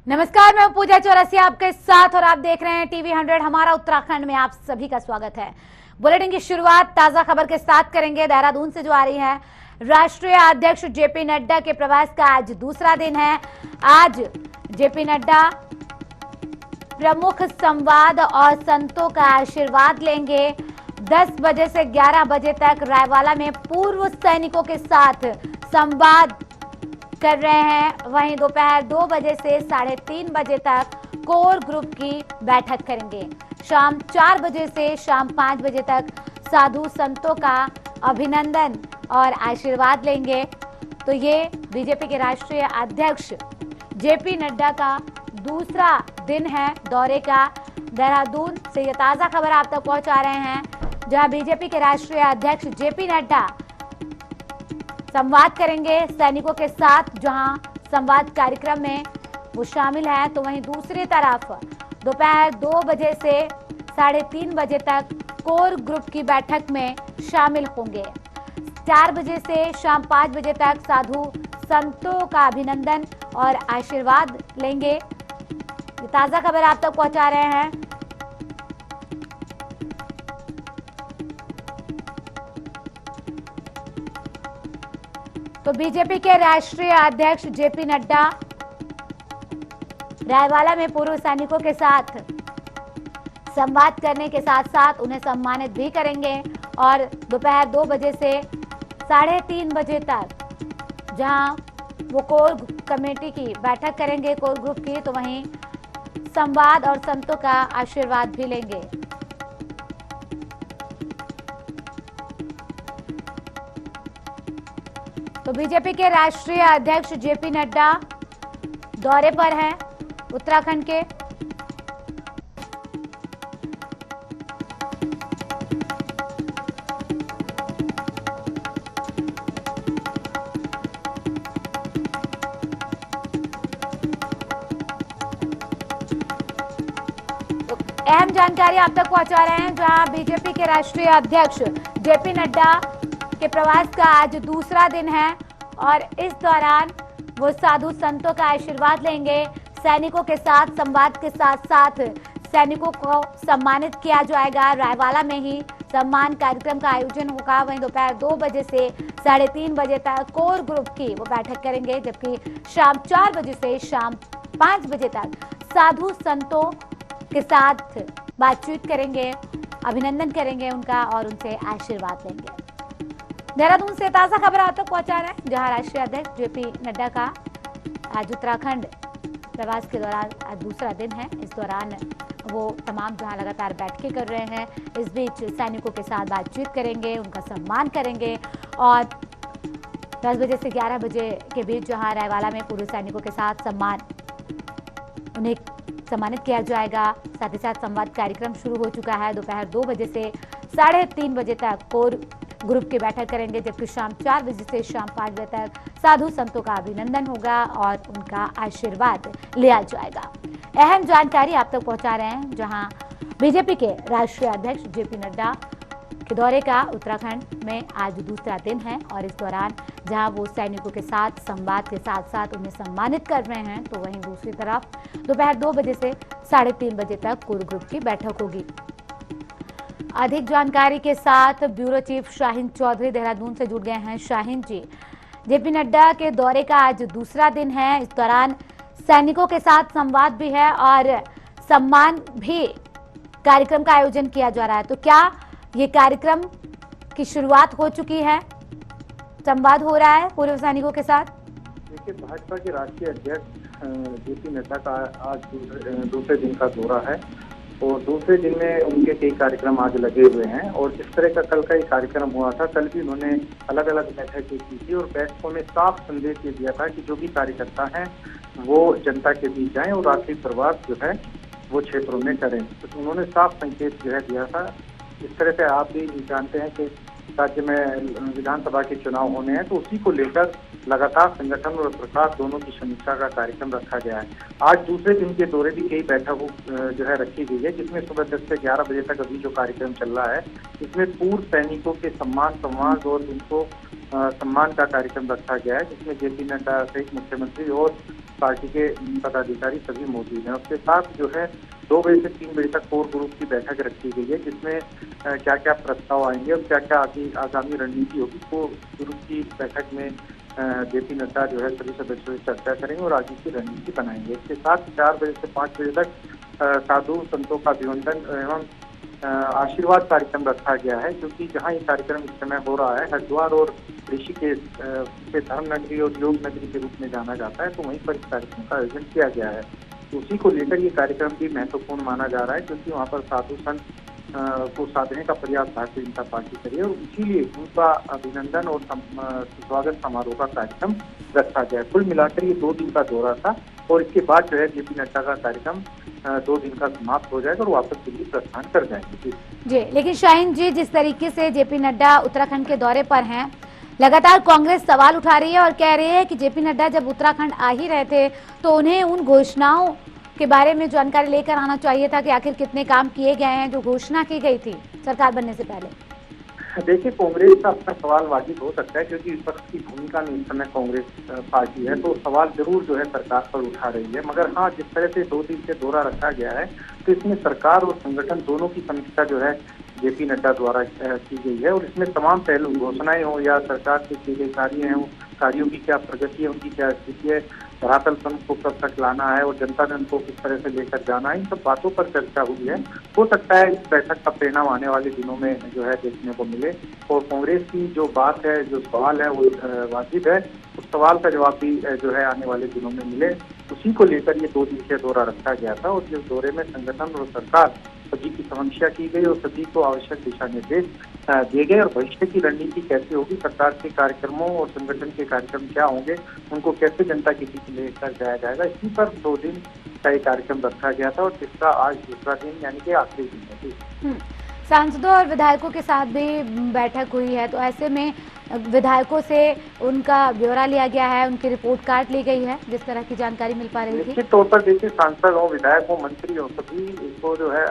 नमस्कार, मैं पूजा चौरसिया आपके साथ और आप देख रहे हैं टीवी 100। हमारा उत्तराखंड में आप सभी का स्वागत है। बुलेटिन की शुरुआत ताजा खबर के साथ करेंगे देहरादून से जो आ रही है। राष्ट्रीय अध्यक्ष जेपी नड्डा के प्रवास का आज दूसरा दिन है। आज जेपी नड्डा प्रमुख संवाद और संतों का आशीर्वाद लेंगे। 10 बजे से 11 बजे तक रायवाला में पूर्व सैनिकों के साथ संवाद कर रहे हैं। वहीं दोपहर 2 बजे से 3:30 बजे तक कोर ग्रुप की बैठक करेंगे। शाम 4 बजे से शाम 5 बजे तक साधु संतों का अभिनंदन और आशीर्वाद लेंगे। तो ये बीजेपी के राष्ट्रीय अध्यक्ष जेपी नड्डा का दूसरा दिन है दौरे का। देहरादून से ये ताजा खबर आप तक पहुंचा रहे हैं, जहां बीजेपी के राष्ट्रीय अध्यक्ष जेपी नड्डा संवाद करेंगे सैनिकों के साथ। जहां संवाद कार्यक्रम में वो शामिल हैं, तो वहीं दूसरी तरफ दोपहर 2 बजे से 3:30 बजे तक कोर ग्रुप की बैठक में शामिल होंगे। 4 बजे से शाम 5 बजे तक साधु संतों का अभिनंदन और आशीर्वाद लेंगे। ताजा खबर आप तक पहुंचा रहे हैं। तो बीजेपी के राष्ट्रीय अध्यक्ष जेपी नड्डा रायवाला में पूर्व सैनिकों के साथ संवाद करने के साथ साथ उन्हें सम्मानित भी करेंगे। और दोपहर 2 बजे से 3:30 बजे तक जहां वो कोर कमेटी की बैठक करेंगे, कोर ग्रुप की, तो वहीं संवाद और संतों का आशीर्वाद भी लेंगे। तो बीजेपी के राष्ट्रीय अध्यक्ष जेपी नड्डा दौरे पर हैं उत्तराखंड के। तो अहम जानकारी आप तक पहुंचा रहे हैं, जहां बीजेपी के राष्ट्रीय अध्यक्ष जेपी नड्डा के प्रवास का आज दूसरा दिन है और इस दौरान वो साधु संतों का आशीर्वाद लेंगे। सैनिकों के साथ संवाद के साथ साथ सैनिकों को सम्मानित किया जाएगा। रायवाला में ही सम्मान कार्यक्रम का आयोजन होगा। वहीं दोपहर 2 बजे से 3:30 बजे तक कोर ग्रुप की वो बैठक करेंगे, जबकि शाम 4 बजे से शाम 5 बजे तक साधु संतों के साथ बातचीत करेंगे, अभिनंदन करेंगे उनका और उनसे आशीर्वाद लेंगे। देहरादून से ताजा खबर आप तक पहुंचा रहे हैं, जहां राष्ट्रीय अध्यक्ष जेपी नड्डा का आज उत्तराखंड प्रवास के दौरान आज दूसरा दिन है। इस दौरान वो तमाम जहां लगातार बैठकें कर रहे हैं, इस बीच सैनिकों के साथ बातचीत करेंगे, उनका सम्मान करेंगे। और 10 बजे से 11 बजे के बीच जहां रायवाला में पूर्व सैनिकों के साथ उन्हें सम्मानित किया जाएगा। साथ ही साथ संवाद कार्यक्रम शुरू हो चुका है। दोपहर 2 बजे से 3:30 बजे तक कोर ग्रुप की बैठक करेंगे, जबकि शाम 4 बजे से शाम 5 बजे तक साधु संतों का अभिनंदन होगा और उनका आशीर्वाद लिया जाएगा। अहम जानकारी आप तक पहुंचा रहे हैं, जहां बीजेपी के राष्ट्रीय अध्यक्ष जेपी नड्डा के दौरे का उत्तराखंड में आज दूसरा दिन है। और इस दौरान जहां वो सैनिकों के साथ संवाद के साथ साथ उन्हें सम्मानित कर रहे हैं, तो वहीं दूसरी तरफ दोपहर 2 बजे से 3:30 बजे तक कोर ग्रुप की बैठक होगी। अधिक जानकारी के साथ ब्यूरो चीफ शाहीन चौधरी देहरादून से जुड़ गए हैं। शाहीन जी, जेपी नड्डा के दौरे का आज दूसरा दिन है। इस दौरान सैनिकों के साथ संवाद भी है और सम्मान भी कार्यक्रम का आयोजन किया जा रहा है। तो क्या ये कार्यक्रम की शुरुआत हो चुकी है? संवाद हो रहा है पूर्व सैनिकों के साथ? देखिए, भाजपा के राष्ट्रीय अध्यक्ष जेपी नड्डा का आज दूसरे दिन का दौरा है और दूसरे दिन में उनके कई कार्यक्रम आज लगे हुए हैं। और जिस तरह का कल का ही कार्यक्रम हुआ था, कल भी उन्होंने अलग अलग बैठकें की थी और बैठकों में साफ संदेश ये दिया था कि जो भी कार्यकर्ता हैं वो जनता के बीच जाएं और रात्रि प्रवास जो है वो क्षेत्रों में करें। तो उन्होंने साफ संकेत जो है दिया था। इस तरह से आप भी जानते हैं कि राज्य में विधानसभा के चुनाव होने हैं, तो उसी को लेकर लगातार संगठन और प्रशासन दोनों की समीक्षा का कार्यक्रम रखा गया है। आज दूसरे दिन के दौरे भी कई बैठकों जो है रखी गई है, जिसमें सुबह 10 से 11 बजे तक अभी जो कार्यक्रम चल रहा है, इसमें पूर्व सैनिकों के सम्मान संवाद और उनको सम्मान का कार्यक्रम रखा गया है, जिसमें जेपी नड्डा सहित मुख्यमंत्री और पार्टी के पदाधिकारी सभी मौजूद हैं। उसके साथ जो है 2 बजे से 3 बजे तक कोर ग्रुप की बैठक रखी गई है, जिसमें क्या क्या प्रस्ताव आएंगे और क्या क्या आगामी रणनीति होगी, तो ग्रुप की बैठक में जेपी नड्डा जो है सभी सदस्यों से चर्चा करेंगे और आगे की रणनीति बनाएंगे। इसके साथ 4 बजे से 5 बजे तक साधु संतों का अभिवंदन एवं आशीर्वाद कार्यक्रम रखा गया है, क्योंकि जहां ये कार्यक्रम इस समय हो रहा है हरिद्वार और ऋषिकेश से धर्म नगरी और योग नगरी के रूप में जाना जाता है, तो वहीं पर इस कार्यक्रम का आयोजन किया गया है। तो उसी को लेकर ये कार्यक्रम भी महत्वपूर्ण माना जा रहा है, क्योंकि वहाँ पर साधु संत को साधने का प्रयास भारतीय जनता पार्टी करी है और इसीलिए उनका अभिनंदन और स्वागत समारोह का कार्यक्रम रखा गया है। कुल मिलाकर ये 2 दिन का दौरा था और इसके बाद जो है जेपी नड्डा का कार्यक्रम 2 दिन का समाप्त हो जाएगा और वापस दिल्ली प्रस्थान कर जाएंगे। जी, लेकिन शाहीन जी, जिस तरीके से जेपी नड्डा उत्तराखंड के दौरे पर हैं, लगातार कांग्रेस सवाल उठा रही है और कह रही है कि जेपी नड्डा जब उत्तराखंड आ ही रहे थे तो उन्हें उन घोषणाओं के बारे में जानकारी लेकर आना चाहिए था कि आखिर कितने काम किए गए हैं जो घोषणा की गई थी सरकार बनने से पहले। देखिए, कांग्रेस का अपना सवाल वाजिब हो सकता है, क्योंकि विपक्ष की भूमिका में इस समय कांग्रेस पार्टी है, तो सवाल जरूर जो है सरकार पर उठा रही है। मगर हाँ, जिस तरह से 2 दिन से दौरा रखा गया है, तो इसमें सरकार और संगठन दोनों की समीक्षा जो है जेपी नड्डा द्वारा की गई है और इसमें तमाम पहलू, घोषणाएं हो या सरकार के किए गए कार्य हैं, कार्यों की क्या प्रगति है, उनकी क्या स्थिति है, धरातल पर को कब तक लाना है और जनता जन को किस तरह से लेकर जाना है, इन सब बातों पर चर्चा हुई है। हो सकता है इस बैठक का परिणाम आने वाले दिनों में जो है देखने को मिले और कांग्रेस की जो बात है, जो सवाल है, वो वाजिब है, उस सवाल का जवाब भी जो है आने वाले दिनों में मिले। उसी को लेकर ये 2 दिन का दौरा रखा गया था और जिस दौरे में संगठन और सरकार सभी की समीक्षा की गई और सभी को आवश्यक दिशा निर्देश दिए गए और भविष्य की रणनीति कैसे होगी, सरकार के कार्यक्रमों और संगठन के कार्यक्रम क्या होंगे, उनको कैसे जनता के बीच लेकर जाया जाएगा, इसी पर 2 दिन का ये कार्यक्रम रखा गया था और जिसका आज दूसरा दिन यानी कि आखिरी दिन है। सांसदों और विधायकों के साथ भी बैठक हुई है, तो ऐसे में विधायकों से उनका ब्यौरा लिया गया है, उनकी रिपोर्ट कार्ड ली गई है, जिस तरह की जानकारी मिल पा रही थी। निश्चित तौर पर देखिए, सांसद हो, विधायक हो, मंत्री हो, सभी इसको जो है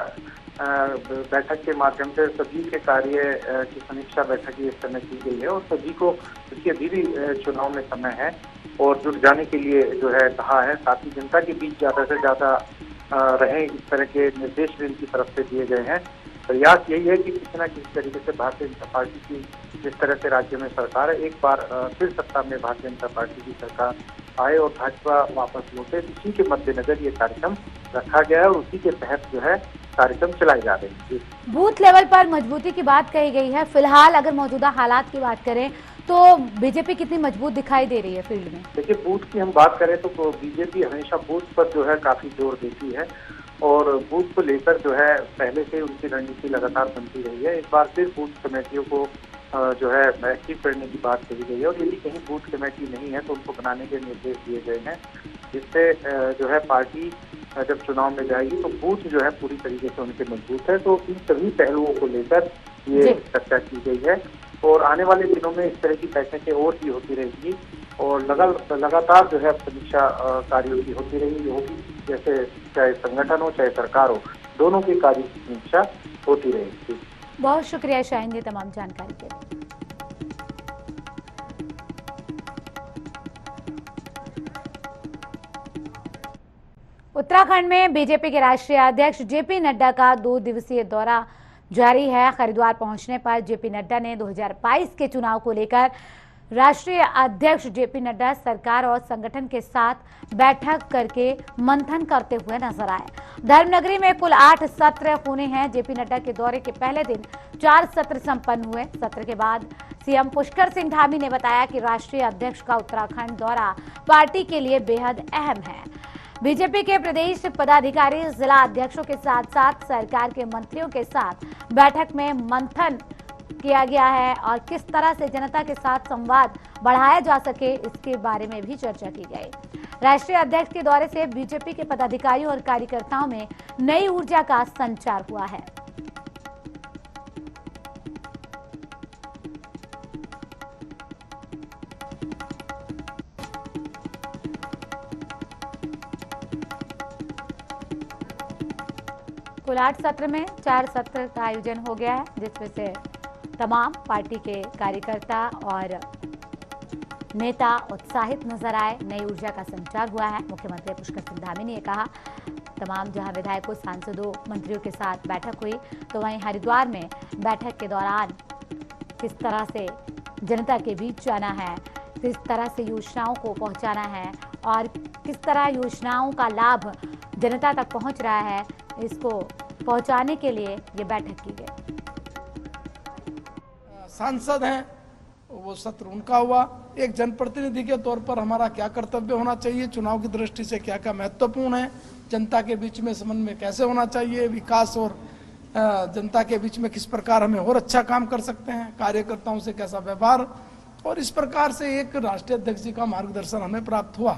बैठक के माध्यम से सभी के कार्य की समीक्षा बैठक इस समय की गई है और सभी को इसके अभी भी चुनाव में समय है और जुट जाने के लिए जो है कहा है, साथ ही जनता के बीच ज्यादा से ज्यादा रहे, इस तरह के निर्देश भी इनकी तरफ से दिए गए हैं। प्रयास यही है कि किसी न किसी तरीके से भारतीय जनता पार्टी की जिस तरह से राज्य में सरकार है, एक बार फिर सत्ता में भारतीय जनता पार्टी की सरकार आए और भाजपा वापस लौटे, इसी के मद्देनजर ये कार्यक्रम रखा गया है और उसी के तहत जो है कार्यक्रम चलाए जा रहे हैं। बूथ लेवल पर मजबूती की बात कही गई है। फिलहाल अगर मौजूदा हालात की बात करें तो बीजेपी कितनी मजबूत दिखाई दे रही है फील्ड में? देखिए, बूथ की हम बात करें तो बीजेपी हमेशा बूथ पर जो है काफी जोर देती है और बूथ को लेकर जो है पहले से उनकी रणनीति लगातार बनती रही है। इस बार फिर बूथ कमेटियों को जो है एक्टिव करने की बात कही गई है और यदि कहीं बूथ कमेटी नहीं है तो उनको बनाने के निर्देश दिए गए हैं, जिससे जो है पार्टी जब चुनाव में जाएगी तो बूथ जो है पूरी तरीके से उनके मजबूत है। तो इन सभी पहलुओं को लेकर ये चर्चा की गई है और आने वाले दिनों में इस तरह की बैठकें और भी होती रहेगी और लगातार जो है समीक्षा कार्यों की होती होगी, जैसे चाहे संगठन हो चाहे सरकार हो, दोनों के कार्य की समीक्षा होती रहेगी। बहुत शुक्रिया शाहीन जी तमाम जानकारी के लिए। उत्तराखंड में बीजेपी के राष्ट्रीय अध्यक्ष जेपी नड्डा का 2 दिवसीय दौरा जारी है। हरिद्वार पहुंचने पर जेपी नड्डा ने 2022 के चुनाव को लेकर राष्ट्रीय अध्यक्ष जेपी नड्डा सरकार और संगठन के साथ बैठक करके मंथन करते हुए नजर आए। धर्मनगरी में कुल 8 सत्र होने हैं। जेपी नड्डा के दौरे के पहले दिन 4 सत्र संपन्न हुए। सत्र के बाद सीएम पुष्कर सिंह धामी ने बताया कि राष्ट्रीय अध्यक्ष का उत्तराखंड दौरा पार्टी के लिए बेहद अहम है। बीजेपी के प्रदेश पदाधिकारी, जिला अध्यक्षों के साथ साथ सरकार के मंत्रियों के साथ बैठक में मंथन किया गया है और किस तरह से जनता के साथ संवाद बढ़ाया जा सके इसके बारे में भी चर्चा की गई। राष्ट्रीय अध्यक्ष के दौरे से बीजेपी के पदाधिकारियों और कार्यकर्ताओं में नई ऊर्जा का संचार हुआ है। कुल 8 सत्र में 4 सत्र का आयोजन हो गया है, जिसमें से तमाम पार्टी के कार्यकर्ता और नेता उत्साहित नजर आए, नई ऊर्जा का संचार हुआ है। मुख्यमंत्री पुष्कर सिंह धामी ने कहा, तमाम जहां विधायकों, सांसदों, मंत्रियों के साथ बैठक हुई, तो वहीं हरिद्वार में बैठक के दौरान किस तरह से जनता के बीच जाना है, किस तरह से योजनाओं को पहुंचाना है और किस तरह योजनाओं का लाभ जनता तक पहुंच रहा है, इसको पहुंचाने के लिए ये बैठक की गई। सांसद हैं, वो सत्र उनका हुआ। एक जनप्रतिनिधि के तौर पर हमारा क्या कर्तव्य होना चाहिए, चुनाव की दृष्टि से क्या क्या महत्वपूर्ण है, जनता के बीच में समन्वय कैसे होना चाहिए, विकास और जनता के बीच में किस प्रकार हमें और अच्छा काम कर सकते हैं, कार्यकर्ताओं से कैसा व्यवहार, और इस प्रकार से एक राष्ट्रीय अध्यक्ष जी का मार्गदर्शन हमें प्राप्त हुआ।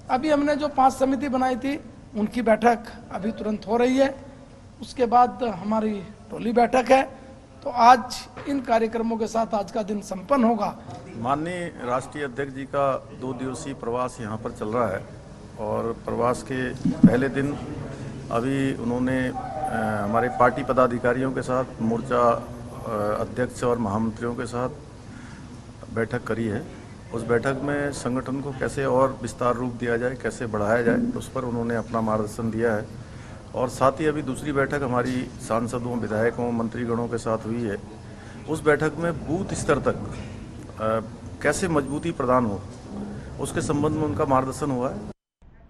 अभी हमने जो 5 समिति बनाई थी उनकी बैठक अभी तुरंत हो रही है, उसके बाद हमारी टोली बैठक है। तो आज इन कार्यक्रमों के साथ आज का दिन संपन्न होगा। माननीय राष्ट्रीय अध्यक्ष जी का 2 दिवसीय प्रवास यहाँ पर चल रहा है और प्रवास के पहले दिन अभी उन्होंने हमारे पार्टी पदाधिकारियों के साथ, मोर्चा अध्यक्ष और महामंत्रियों के साथ बैठक करी है। उस बैठक में संगठन को कैसे और विस्तार रूप दिया जाए, कैसे बढ़ाया जाए, उस पर उन्होंने अपना मार्गदर्शन दिया है। और साथ ही अभी दूसरी बैठक हमारी सांसदों, विधायकों, मंत्रीगणों के साथ हुई है। उस बैठक में बूथ स्तर तक कैसे मजबूती प्रदान हो, उसके संबंध में उनका मार्गदर्शन हुआ है।